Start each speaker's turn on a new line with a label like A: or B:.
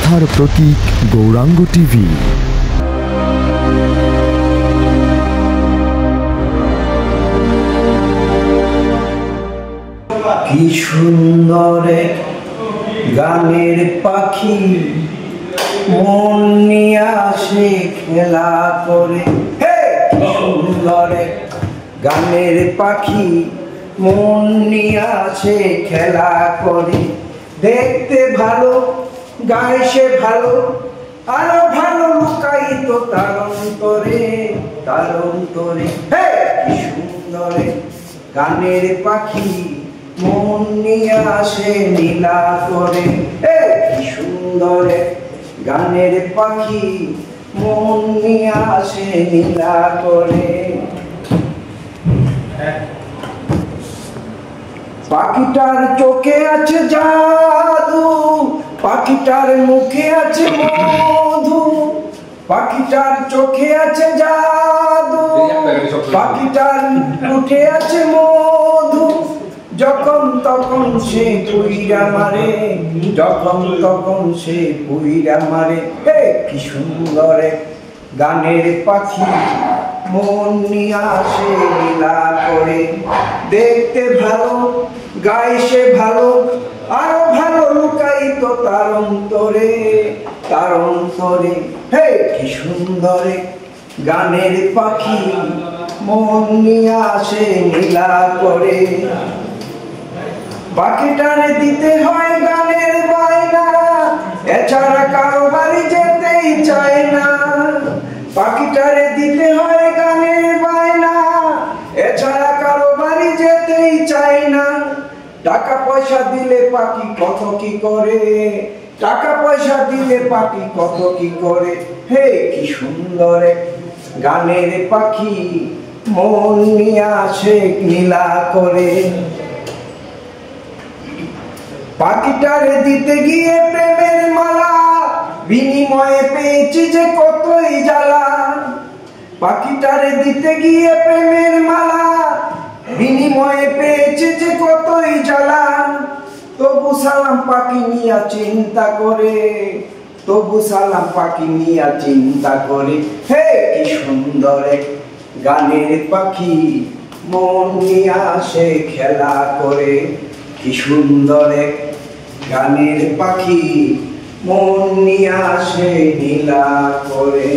A: আস্থার প্রতীক গৌরাঙ্গ টিভি।
B: কি সুন্দর গানের পাখি মন নিয়ে আসে খেলা করে। কি সুন্দর গানের পাখি মন নিয়ে আসে খেলা করে। দেখতে ভালো গায় সে ভালো, আরো ভালো লুকায়িত তার অন্তরে, তার অন্তরে। কি সুন্দর গানের পাখি মন নিয়ে আসে নীলা করে। কি সুন্দর গানের পাখি মন নিয়ে আসে নীলা করে। পাখিটার চোখে আছে জাদু, পাখিটার মুখে আছে মধু। পাখিটার চোখে আছে জাদু, পাখিটার মুখে আছে মধু। যখন তখন সে পুইরা মারে, যখন তখন সে পুইরা মারে। কি সুন্দর গানের পাখি মন নিয়ে আসে নীলা করে। দেখতে ভালো গায় সে ভালো, আরো ভালো লুকায়িত তার অন্তরে, তার অন্তরে। কি সুন্দর গানের পাখি মন নিয়ে আসে নীলা করে। পাখিটারে দিতে হয় গানের বায়না, এছাড়া কারো বাড়ি যেতেই চায় না। পাখিটারে দিতে হয় গানের বায়না, এছাড়া কারো বাড়ি যেতেই চায় না। টাকা পয়সা দিলে পাখি কত কি করে, টাকা পয়সা দিলে পাখি কত কি করে। কি সুন্দর গানের পাখি মন নিয়ে আসে নীলা করে। পাখিটারে দিতে গিয়ে প্রেমের মালা, বিনিময়ে পেয়েছি যে কতই জ্বালা। পাখিটারে দিতে গিয়ে প্রেমের মালা, বিনিময়ে পেয়েছি যে কতই জ্বালা। তবু সালাম পাখি নিয়া চিন্তা করে, তবু সালাম পাখি নিয়া চিন্তা করে। কি সুন্দর গানের পাখি মন নিয়ে আসে খেলা করে। কি সুন্দর গানের পাখি মন নিয়ে আসে নীলা করে।